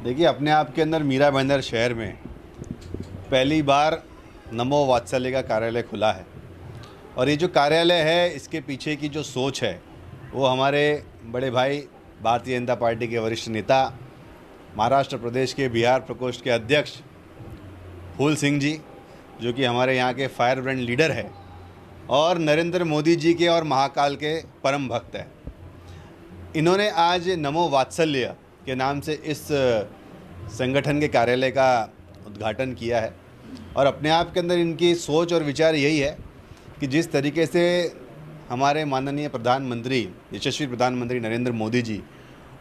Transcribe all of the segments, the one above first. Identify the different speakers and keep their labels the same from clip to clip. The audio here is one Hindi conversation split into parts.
Speaker 1: देखिए, अपने आप के अंदर मीरा भाईंदर शहर में पहली बार नमो वात्सल्य का कार्यालय खुला है। और ये जो कार्यालय है, इसके पीछे की जो सोच है वो हमारे बड़े भाई भारतीय जनता पार्टी के वरिष्ठ नेता, महाराष्ट्र प्रदेश के बिहार प्रकोष्ठ के अध्यक्ष फूल सिंह जी, जो कि हमारे यहाँ के फायर ब्रांड लीडर है और नरेंद्र मोदी जी के और महाकाल के परम भक्त हैं। इन्होंने आज नमो वात्सल्य के नाम से इस संगठन के कार्यालय का उद्घाटन किया है। और अपने आप के अंदर इनकी सोच और विचार यही है कि जिस तरीके से हमारे माननीय प्रधानमंत्री, यशस्वी प्रधानमंत्री नरेंद्र मोदी जी,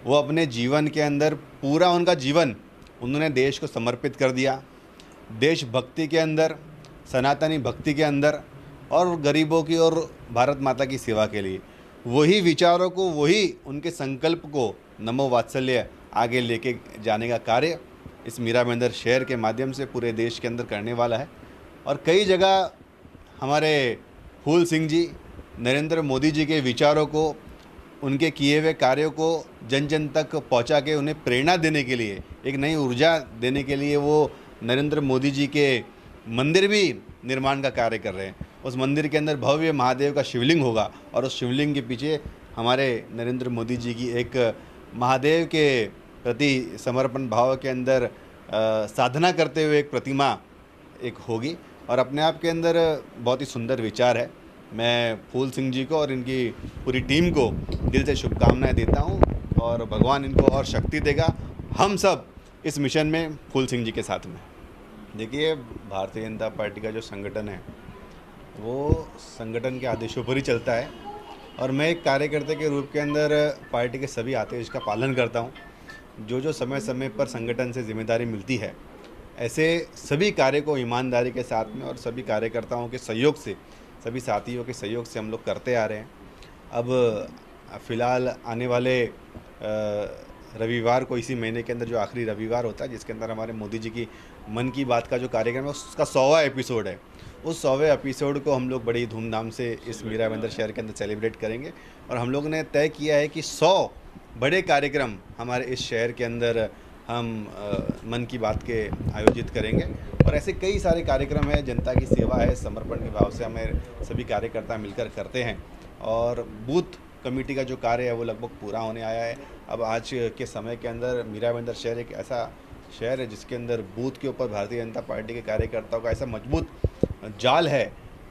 Speaker 1: वो अपने जीवन के अंदर पूरा उनका जीवन उन्होंने देश को समर्पित कर दिया। देशभक्ति के अंदर, सनातनी भक्ति के अंदर और गरीबों की और भारत माता की सेवा के लिए, वही विचारों को, वही उनके संकल्प को नमो वात्सल्य आगे लेके जाने का कार्य इस मीरा भाईंदर शहर के माध्यम से पूरे देश के अंदर करने वाला है। और कई जगह हमारे फूल सिंह जी नरेंद्र मोदी जी के विचारों को, उनके किए हुए कार्यों को जन जन तक पहुंचा के उन्हें प्रेरणा देने के लिए, एक नई ऊर्जा देने के लिए वो नरेंद्र मोदी जी के मंदिर भी निर्माण का कार्य कर रहे हैं। उस मंदिर के अंदर भव्य महादेव का शिवलिंग होगा और उस शिवलिंग के पीछे हमारे नरेंद्र मोदी जी की एक महादेव के प्रति समर्पण भाव के अंदर साधना करते हुए एक प्रतिमा एक होगी। और अपने आप के अंदर बहुत ही सुंदर विचार है। मैं फूल सिंह जी को और इनकी पूरी टीम को दिल से शुभकामनाएं देता हूं और भगवान इनको और शक्ति देगा। हम सब इस मिशन में फूल सिंह जी के साथ में। देखिए, भारतीय जनता पार्टी का जो संगठन है वो संगठन के आदेशों पर ही चलता है और मैं एक कार्यकर्ता के रूप के अंदर पार्टी के सभी आदेश का पालन करता हूं। जो समय समय पर संगठन से जिम्मेदारी मिलती है, ऐसे सभी कार्य को ईमानदारी के साथ में और सभी कार्यकर्ताओं के सहयोग से, सभी साथियों के सहयोग से हम लोग करते आ रहे हैं। अब फ़िलहाल आने वाले रविवार को, इसी महीने के अंदर जो आखिरी रविवार होता है, जिसके अंदर हमारे मोदी जी की मन की बात का जो कार्यक्रम है उसका 100वां एपिसोड है। उस 100वें एपिसोड को हम लोग बड़ी धूमधाम से इस मीरा भाईंदर शहर के अंदर सेलिब्रेट करेंगे। और हम लोग ने तय किया है कि 100 बड़े कार्यक्रम हमारे इस शहर के अंदर हम मन की बात के आयोजित करेंगे। और ऐसे कई सारे कार्यक्रम हैं, जनता की सेवा है, समर्पण के भाव से हमें सभी कार्यकर्ता मिलकर करते हैं। और बूथ कमेटी का जो कार्य है वो लगभग पूरा होने आया है। अब आज के समय के अंदर मीरा भाईंदर शहर एक ऐसा शहर है जिसके अंदर बूथ के ऊपर भारतीय जनता पार्टी के कार्यकर्ताओं का ऐसा मजबूत जाल है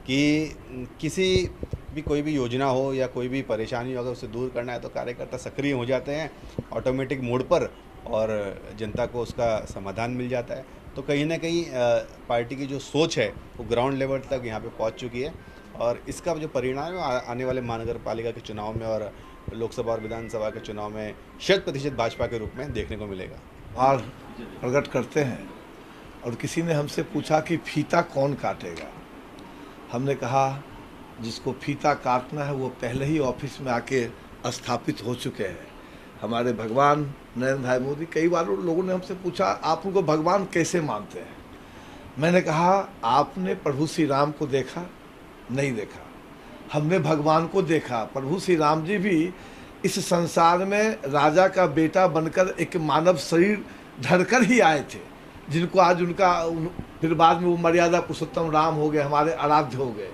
Speaker 1: कि किसी भी कोई भी योजना हो या कोई भी परेशानी हो, अगर उसे दूर करना है तो कार्यकर्ता सक्रिय हो जाते हैं ऑटोमेटिक मोड पर और जनता को उसका समाधान मिल जाता है। तो कहीं ना कहीं पार्टी की जो सोच है वो ग्राउंड लेवल तक यहाँ पे पहुँच चुकी है और इसका जो परिणाम है आने वाले महानगर पालिका के चुनाव में और लोकसभा और विधानसभा के चुनाव में 100% भाजपा के रूप में देखने को मिलेगा।
Speaker 2: और प्रकट करते हैं। और किसी ने हमसे पूछा कि फीता कौन काटेगा। हमने कहा जिसको फीता काटना है वो पहले ही ऑफिस में आके स्थापित हो चुके हैं। हमारे भगवान नरेंद्र भाई मोदी। कई बार लोगों ने हमसे पूछा आप उनको भगवान कैसे मानते हैं। मैंने कहा आपने प्रभु श्री राम को देखा? नहीं देखा। हमने भगवान को देखा। प्रभु श्री राम जी भी इस संसार में राजा का बेटा बनकर एक मानव शरीर धरकर ही आए थे, जिनको आज फिर बाद में वो मर्यादा पुरुषोत्तम राम हो गए, हमारे आराध्य हो गए।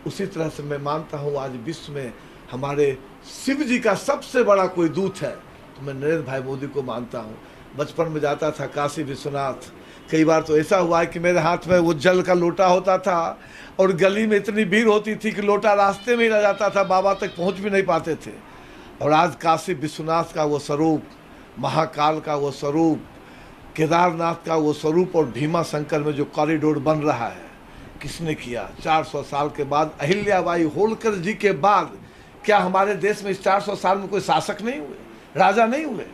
Speaker 2: उसी तरह से मैं मानता हूँ आज विश्व में हमारे शिव जी का सबसे बड़ा कोई दूत है तो मैं नरेंद्र भाई मोदी को मानता हूँ। बचपन में जाता था काशी विश्वनाथ। कई बार तो ऐसा हुआ है कि मेरे हाथ में वो जल का लोटा होता था और गली में इतनी भीड़ होती थी कि लोटा रास्ते में ही रह जाता था, बाबा तक पहुँच भी नहीं पाते थे। और आज काशी विश्वनाथ का वो स्वरूप, महाकाल का वो स्वरूप, केदारनाथ का वो स्वरूप और भीमा शंकर में जो कॉरिडोर बन रहा है, किसने किया? 400 साल के बाद, अहिल्याबाई होलकर जी के बाद क्या हमारे देश में 400 साल में कोई शासक नहीं हुए, राजा नहीं हुए?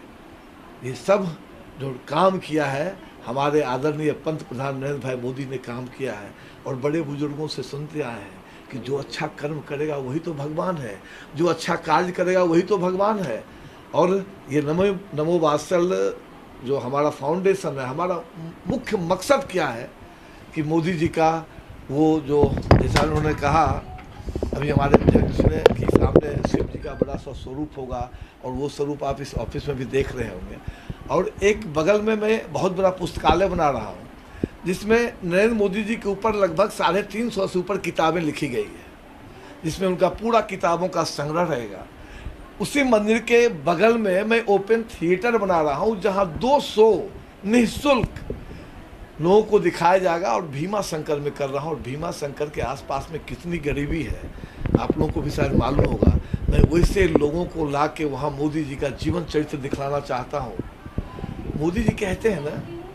Speaker 2: ये सब जो काम किया है हमारे आदरणीय पंत प्रधान नरेंद्र भाई मोदी ने काम किया है। और बड़े बुजुर्गों से सुनते आए हैं कि जो अच्छा कर्म करेगा वही तो भगवान है, जो अच्छा कार्य करेगा वही तो भगवान है। और ये नमो वात्सल्य जो हमारा फाउंडेशन है, हमारा मुख्य मकसद क्या है कि मोदी जी का वो जो जैसा उन्होंने कहा अभी हमारे अध्यक्ष ने कि सामने शिव जी का बड़ा सा स्वरूप होगा और वो स्वरूप आप इस ऑफिस में भी देख रहे होंगे। और एक बगल में मैं बहुत बड़ा पुस्तकालय बना रहा हूँ जिसमें नरेंद्र मोदी जी के ऊपर लगभग 350 से ऊपर किताबें लिखी गई है, जिसमें उनका पूरा किताबों का संग्रह रहेगा। उसी मंदिर के बगल में मैं ओपन थिएटर बना रहा हूँ जहाँ 200 निःशुल्क लोगों को दिखाया जाएगा और भीमा शंकर में कर रहा हूँ। और भीमा शंकर के आसपास में कितनी गरीबी है आप लोगों को भी शायद मालूम होगा। मैं वैसे लोगों को ला के वहाँ मोदी जी का जीवन चरित्र दिखलाना चाहता हूँ। मोदी जी कहते हैं ना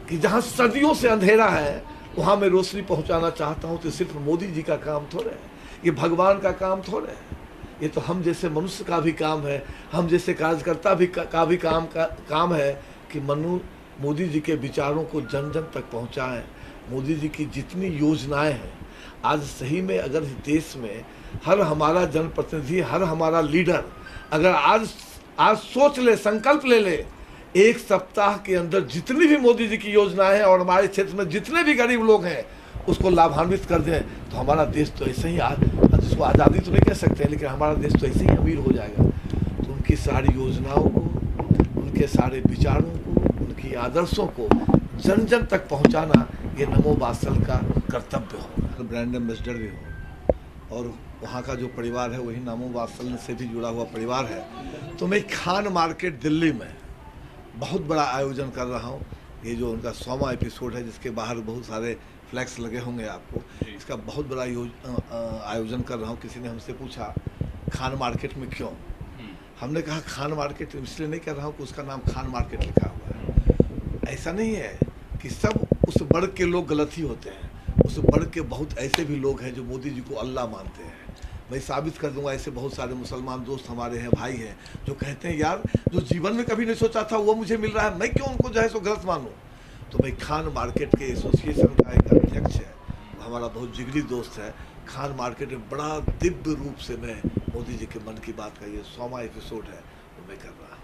Speaker 2: कि जहाँ सदियों से अंधेरा है वहाँ मैं रोशनी पहुँचाना चाहता हूँ। तो सिर्फ मोदी जी का काम थोड़े है, ये भगवान का काम थोड़े है, ये तो हम जैसे मनुष्य का भी काम है, हम जैसे कार्यकर्ता भी का भी काम है कि मोदी जी के विचारों को जन जन तक पहुंचाएं। मोदी जी की जितनी योजनाएं हैं आज सही में अगर इस देश में हर हमारा जनप्रतिनिधि, हर हमारा लीडर अगर आज सोच ले, संकल्प ले ले, एक सप्ताह के अंदर जितनी भी मोदी जी की योजनाएं हैं और हमारे क्षेत्र में जितने भी गरीब लोग हैं उसको लाभान्वित कर दें तो हमारा देश तो ऐसे ही जिसको आज़ादी तो नहीं कह सकते लेकिन हमारा देश तो ऐसे ही अमीर हो जाएगा। तो उनकी सारी योजनाओं को, उनके सारे विचारों को, उनकी आदर्शों को जन जन तक पहुंचाना ये नमो वात्सल का कर्तव्य हो। ब्रांड एम्बेसडर भी हो और वहाँ का जो परिवार है वही नमो वात्सल से भी जुड़ा हुआ परिवार है। तो मैं खान मार्केट दिल्ली में बहुत बड़ा आयोजन कर रहा हूँ। ये जो उनका 100वां एपिसोड है जिसके बाहर बहुत सारे फ्लैक्स लगे होंगे आपको, इसका बहुत बड़ा आयोजन कर रहा हूँ। किसी ने हमसे पूछा खान मार्केट में क्यों, हमने कहा खान मार्केट इसलिए नहीं कर रहा हूँ कि उसका नाम खान मार्केट लिखा हुआ है। ऐसा नहीं है कि सब उस वर्ग के लोग गलत ही होते हैं, उस वर्ग के बहुत ऐसे भी लोग हैं जो मोदी जी को अल्लाह मानते हैं। मैं साबित कर दूंगा, ऐसे बहुत सारे मुसलमान दोस्त हमारे हैं, भाई हैं, जो कहते हैं यार जो जीवन में कभी नहीं सोचा था वो मुझे मिल रहा है, मैं क्यों उनको जो है सो गलत मानूं। तो भाई खान मार्केट के एसोसिएशन का एक अध्यक्ष है, हमारा बहुत जिगरी दोस्त है। खान मार्केट में बड़ा दिव्य रूप से मैं मोदी जी के मन की बात का ये 100वां एपिसोड है वो मैं कर रहा हूँ।